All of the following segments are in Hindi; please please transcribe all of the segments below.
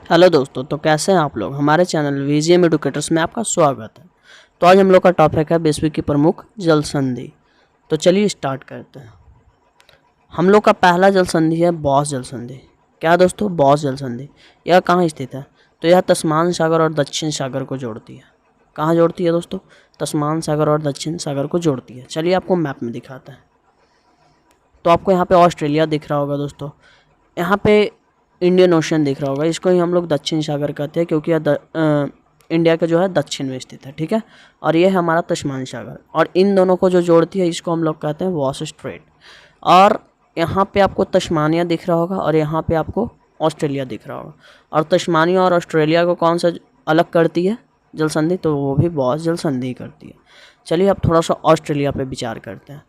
हेलो दोस्तों, तो कैसे हैं आप लोग। हमारे चैनल वीजीएम एडुकेटर्स में आपका स्वागत है। तो आज हम लोग का टॉपिक है विश्व की प्रमुख जल संधि। तो चलिए स्टार्ट करते हैं। हम लोग का पहला जल संधि है बॉस जल संधि। क्या है दोस्तों? बॉस जल संधि। यह कहाँ स्थित है? तो यह तस्मान सागर और दक्षिण सागर को जोड़ती है। कहाँ जोड़ती है दोस्तों? तस्मान सागर और दक्षिण सागर को जोड़ती है। चलिए आपको मैप में दिखाते हैं। तो आपको यहाँ पे ऑस्ट्रेलिया दिख रहा होगा दोस्तों। यहाँ पे इंडियन ओशन दिख रहा होगा। इसको ही हम लोग दक्षिण सागर कहते हैं क्योंकि यह इंडिया का जो है दक्षिण में स्थित है, ठीक है। और ये है हमारा तस्मान सागर, और इन दोनों को जो जोड़ती है इसको हम लोग कहते हैं वॉस स्ट्रेट। और यहाँ पे आपको तस्मानिया दिख रहा होगा और यहाँ पे आपको ऑस्ट्रेलिया दिख रहा होगा। और तस्मानिया और ऑस्ट्रेलिया को कौन सा अलग करती है जल संधि? तो वो भी बॉस जल संधि करती है। चलिए अब थोड़ा सा ऑस्ट्रेलिया पे विचार करते हैं।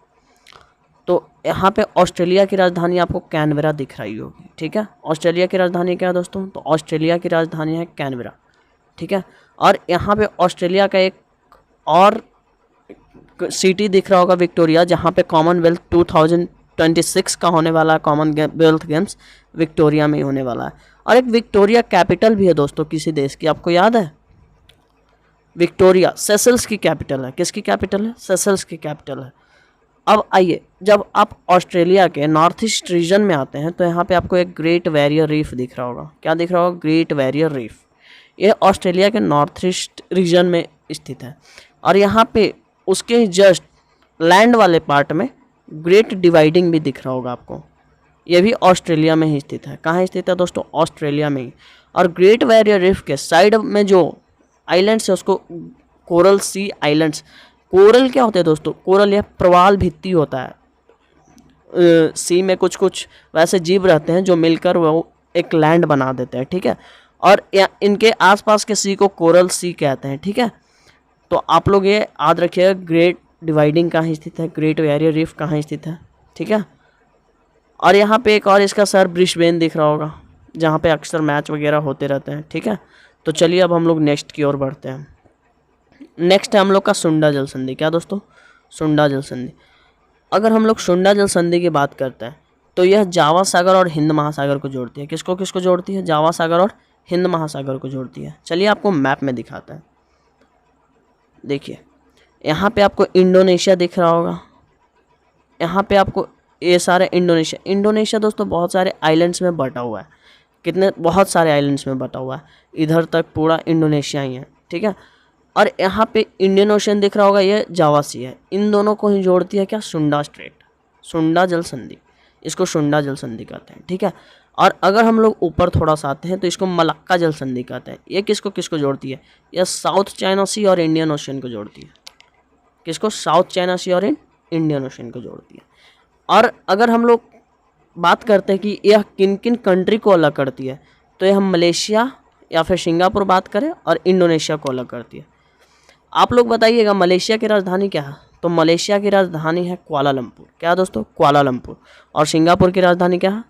तो यहाँ पे ऑस्ट्रेलिया की राजधानी आपको कैनबरा दिख रही होगी, ठीक है। ऑस्ट्रेलिया की राजधानी क्या है दोस्तों? तो ऑस्ट्रेलिया की राजधानी है कैनबरा, ठीक है। और यहाँ पे ऑस्ट्रेलिया का एक और सिटी दिख रहा होगा विक्टोरिया, जहाँ पे कॉमनवेल्थ 2026 का होने वाला है। कॉमनवेल्थ गेम्स विक्टोरिया में ही होने वाला है। और एक विक्टोरिया कैपिटल भी है दोस्तों किसी देश की, आपको याद है? विक्टोरिया सेशल्स की कैपिटल है। किसकी कैपिटल है? सेशल्स की कैपिटल है। अब आइए, जब आप ऑस्ट्रेलिया के नॉर्थ ईस्ट रीजन में आते हैं तो यहाँ पे आपको एक ग्रेट बैरियर रीफ दिख रहा होगा। क्या दिख रहा होगा? Great barrier reef. ये ऑस्ट्रेलिया के नॉर्थ ईस्ट रीजन में स्थित है। और यहाँ पे उसके जस्ट लैंड वाले पार्ट में ग्रेट डिवाइडिंग भी दिख रहा होगा आपको। ये भी ऑस्ट्रेलिया में ही स्थित है। कहाँ स्थित है दोस्तों? ऑस्ट्रेलिया में ही। और ग्रेट बैरियर रीफ के साइड में जो आइलैंड्स है उसको कोरल सी आइलैंड्स। कोरल क्या होते हैं दोस्तों? कोरल यह प्रवाल भित्ति होता है। सी में कुछ कुछ वैसे जीव रहते हैं जो मिलकर वो एक लैंड बना देते हैं, ठीक है। और इनके आसपास के सी को कोरल सी कहते हैं, ठीक है। तो आप लोग ये याद रखिएगा ग्रेट डिवाइडिंग कहाँ स्थित है, ग्रेट बैरियर रीफ कहाँ स्थित है, ठीक है। और यहाँ पे एक और इसका शहर ब्रिस्बेन दिख रहा होगा, जहाँ पे अक्सर मैच वगैरह होते रहते हैं, ठीक है। तो चलिए अब हम लोग नेक्स्ट की ओर बढ़ते हैं। नेक्स्ट है हम लोग का सुंडा जल संधि। क्या दोस्तों? सुंडा जल संधि। अगर हम लोग सुंडा जल संधि की बात करते हैं तो यह जावा सागर और हिंद महासागर को जोड़ती है। किसको किसको जोड़ती है? जावा सागर और हिंद महासागर को जोड़ती है। चलिए आपको मैप में दिखाते हैं। देखिए यहाँ पे आपको इंडोनेशिया दिख रहा होगा। यहाँ पे आपको ये सारे इंडोनेशिया दोस्तों बहुत सारे आइलैंड्स में बटा हुआ है। कितने? बहुत सारे आइलैंड्स में बटा हुआ है। इधर तक पूरा इंडोनेशिया ही है, ठीक है। और यहाँ पे इंडियन ओशन दिख रहा होगा, ये जावा सी है। इन दोनों को ही जोड़ती है क्या? सुंडा स्ट्रेट, सुंडा जल संधि। इसको सुंडा जल संधि कहते हैं, ठीक है। और अगर हम लोग ऊपर थोड़ा सा आते हैं तो इसको मलक्का जल संधि कहते हैं। ये किसको किसको जोड़ती है? यह साउथ चाइना सी और इंडियन ओशन को जोड़ती है। किसको? साउथ चाइना सी और इंडियन ओशन को जोड़ती है। और अगर हम लोग बात करते हैं कि यह किन किन कंट्री को अलग करती है, तो यह मलेशिया या फिर सिंगापुर बात करें और इंडोनेशिया को अलग करती है। आप लोग बताइएगा मलेशिया की राजधानी क्या है? तो मलेशिया की राजधानी है कुआलालंपुर। क्या दोस्तों? कुआलालंपुर। और सिंगापुर की राजधानी क्या है?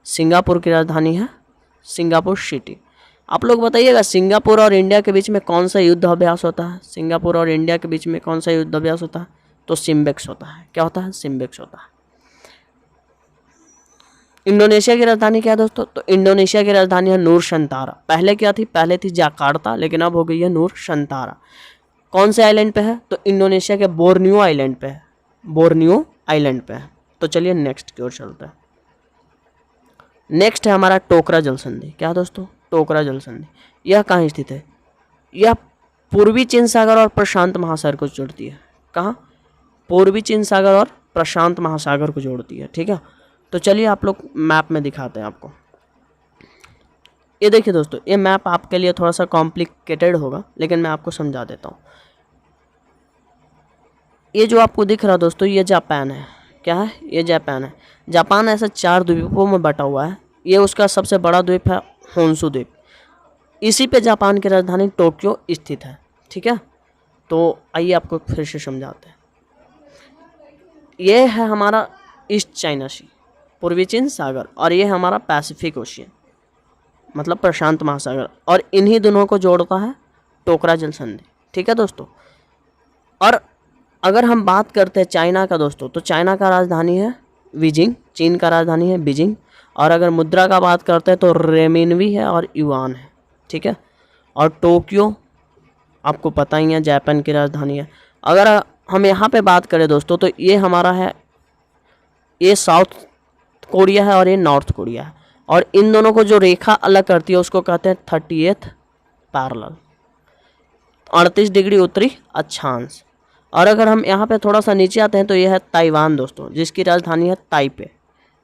सिंगापुर की राजधानी है सिंगापुर सिटी। आप लोग बताइएगा सिंगापुर और इंडिया के बीच में कौन सा युद्ध अभ्यास होता है? सिंगापुर और इंडिया के बीच में कौन सा युद्ध अभ्यास होता है? तो सिम्बेक्स होता है। क्या होता है? सिम्बेक्स होता है। इंडोनेशिया की राजधानी क्या है दोस्तों? तो इंडोनेशिया की राजधानी है नूर शंतारा। पहले क्या थी? पहले थी जाकार्ता, लेकिन अब हो गई है नूर शंतारा। कौन से आइलैंड पे है? तो इंडोनेशिया के बोर्नियो आइलैंड पे है। बोर्नियो आइलैंड पे है। तो चलिए नेक्स्ट की ओर चलते हैं। नेक्स्ट है हमारा टोकरा जल संधि। क्या दोस्तों? टोकरा जल संधि। यह कहाँ स्थित है? यह पूर्वी चीन सागर और प्रशांत महासागर को जोड़ती है। कहाँ? पूर्वी चीन सागर और प्रशांत महासागर को जोड़ती है, ठीक है। तो चलिए आप लोग मैप में दिखाते हैं आपको। ये देखिए दोस्तों, ये मैप आपके लिए थोड़ा सा कॉम्प्लिकेटेड होगा, लेकिन मैं आपको समझा देता हूँ। ये जो आपको दिख रहा है दोस्तों, ये जापान है। क्या है? ये जापान है। जापान ऐसे 4 द्वीपों में बटा हुआ है। ये उसका सबसे बड़ा द्वीप है होन्शु द्वीप। इसी पे जापान की राजधानी टोक्यो स्थित है, ठीक है। तो आइए आपको फिर से समझाते हैं। ये है हमारा ईस्ट चाइना सी, पूर्वी चीन सागर, और ये है हमारा पैसिफिक ओशियन, मतलब प्रशांत महासागर। और इन्हीं दोनों को जोड़ता है टोकरा जल संधि, ठीक है दोस्तों। और अगर हम बात करते हैं चाइना का दोस्तों, तो चाइना का राजधानी है बीजिंग, चीन का राजधानी है बीजिंग। और अगर मुद्रा का बात करते हैं तो रेमिनवी है और युआन है, ठीक है। और टोक्यो आपको पता ही है जापान की राजधानी है। अगर हम यहाँ पे बात करें दोस्तों तो ये हमारा है, ये साउथ कोरिया है और ये नॉर्थ कोरिया है, और इन दोनों को जो रेखा अलग करती है उसको कहते हैं 38th पैरेलल, 38 डिग्री उत्तरी अक्षांश। और अगर हम यहाँ पे थोड़ा सा नीचे आते हैं तो यह है ताइवान दोस्तों, जिसकी राजधानी है ताइपे,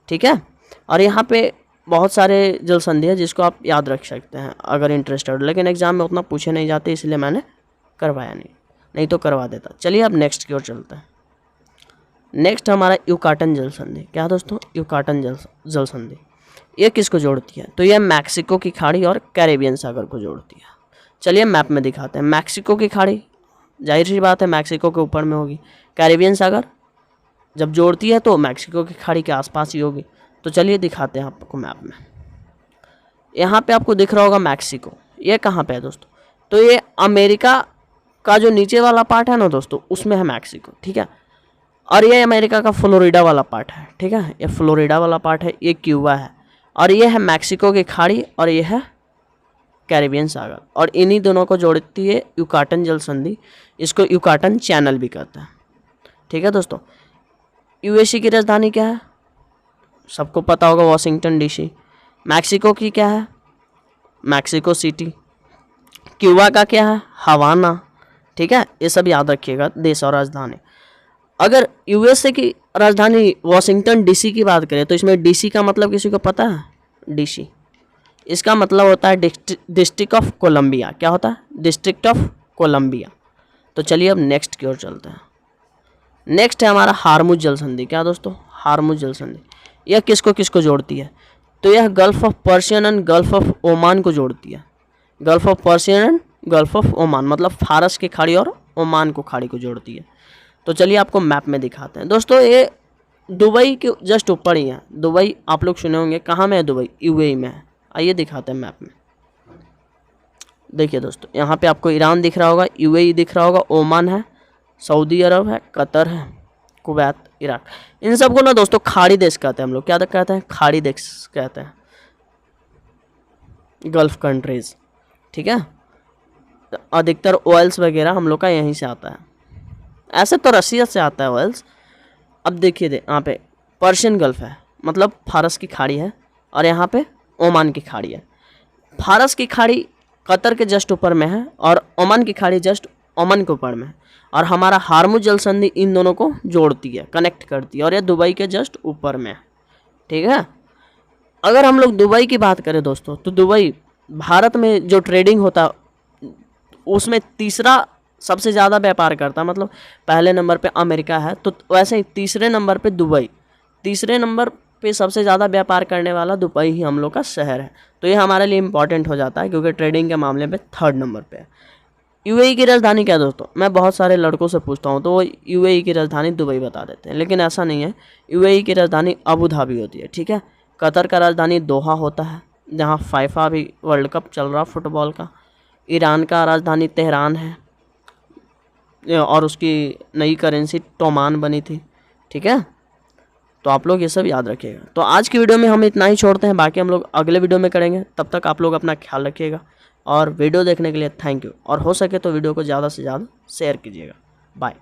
ठीक है। और यहाँ पे बहुत सारे जल संधि है जिसको आप याद रख सकते हैं अगर इंटरेस्टेड, लेकिन एग्जाम में उतना पूछे नहीं जाते इसलिए मैंने करवाया नहीं तो करवा देता। चलिए अब नेक्स्ट की ओर चलते हैं। नेक्स्ट हमारा युकाटन जल संधि। क्या दोस्तों? युकाटन जल संधि ये किसको जोड़ती है? तो यह मैक्सिको की खाड़ी और कैरेबियन सागर को जोड़ती है। चलिए मैप में दिखाते हैं। मैक्सिको की खाड़ी जाहिर सी बात है मैक्सिको के ऊपर में होगी, कैरेबियन सागर जब जोड़ती है तो मैक्सिको की खाड़ी के आसपास ही होगी। तो चलिए दिखाते हैं आपको मैप में। यहाँ पे आपको दिख रहा होगा मैक्सिको, ये कहाँ पे है दोस्तों? तो ये अमेरिका का जो नीचे वाला पार्ट है ना दोस्तों, उसमें है मैक्सिको, ठीक है। और ये अमेरिका का फ्लोरिडा वाला पार्ट है, ठीक है, ये फ्लोरिडा वाला पार्ट है, ये क्यूबा है, और ये है मैक्सिको की खाड़ी, और ये है कैरेबियन सागर, और इन्हीं दोनों को जोड़ती है युकाटन जल संधि। इसको युकाटन चैनल भी कहते हैं, ठीक है दोस्तों। यूएसए की राजधानी क्या है? सबको पता होगा, वाशिंगटन डीसी। मैक्सिको की क्या है? Mexico city. क्यूबा का क्या है? हवाना, ठीक है। ये सब याद रखिएगा देश और राजधानी। अगर यूएसए की राजधानी वाशिंगटन डीसी की बात करें तो इसमें डीसी का मतलब किसी को पता है? डीसी इसका मतलब होता है डिस्ट्रिक्ट ऑफ कोलंबिया। क्या होता है? District of Columbia. तो चलिए अब नेक्स्ट की ओर चलते हैं। नेक्स्ट है हमारा हार्मुज जल संधि। क्या दोस्तों? हार्मुज जल संधि यह किसको किसको जोड़ती है? तो यह gulf of Persian and gulf of Oman को जोड़ती है। Gulf of Persian and gulf of Oman मतलब फारस की खाड़ी और ओमान को खाड़ी को जोड़ती है। तो चलिए आपको मैप में दिखाते हैं दोस्तों। ये दुबई के जस्ट ऊपर ही है। दुबई आप लोग सुने होंगे, कहाँ में है दुबई? यूएई में है। आइए दिखाते हैं मैप में। देखिए दोस्तों, यहाँ पे आपको ईरान दिख रहा होगा, यूएई दिख रहा होगा, ओमान है, सऊदी अरब है, कतर है, कुवैत, इराक। इन सबको ना दोस्तों खाड़ी देश कहते हैं हम लोग। क्या कहते हैं? खाड़ी देश कहते हैं, गल्फ कंट्रीज, ठीक है। अधिकतर ऑयल्स वगैरह हम लोग का यहीं से आता है। ऐसे तो रसिया से आता है ऑयल्स। अब देखिए यहाँ पे पर्शियन गल्फ है मतलब फारस की खाड़ी है, और यहाँ पे ओमान की खाड़ी है। फारस की खाड़ी कतर के जस्ट ऊपर में है और ओमान की खाड़ी जस्ट ओमान के ऊपर में है, और हमारा हार्मुज जल संधि इन दोनों को जोड़ती है, कनेक्ट करती है, और ये दुबई के जस्ट ऊपर में है, ठीक है। अगर हम लोग दुबई की बात करें दोस्तों तो दुबई भारत में जो ट्रेडिंग होता उसमें तीसरा सबसे ज़्यादा व्यापार करता, मतलब पहले नंबर पे अमेरिका है तो वैसे ही तीसरे नंबर पे दुबई, तीसरे नंबर पे सबसे ज़्यादा व्यापार करने वाला दुबई ही हम लोग का शहर है। तो ये हमारे लिए इम्पॉर्टेंट हो जाता है क्योंकि ट्रेडिंग के मामले में थर्ड नंबर पे है। यूएई की राजधानी क्या दोस्तों? मैं बहुत सारे लड़कों से पूछता हूँ तो वो यूएई की राजधानी दुबई बता देते हैं, लेकिन ऐसा नहीं है। यूएई की राजधानी अबू धाबी होती है, ठीक है। कतर का राजधानी दोहा होता है जहाँ फाइफा भी वर्ल्ड कप चल रहा फुटबॉल का। ईरान का राजधानी तेहरान है और उसकी नई करेंसी टोमान बनी थी, ठीक है। तो आप लोग ये सब याद रखिएगा। तो आज की वीडियो में हम इतना ही छोड़ते हैं, बाकी हम लोग अगले वीडियो में करेंगे। तब तक आप लोग अपना ख्याल रखिएगा, और वीडियो देखने के लिए थैंक यू, और हो सके तो वीडियो को ज़्यादा से ज़्यादा शेयर कीजिएगा। बाय।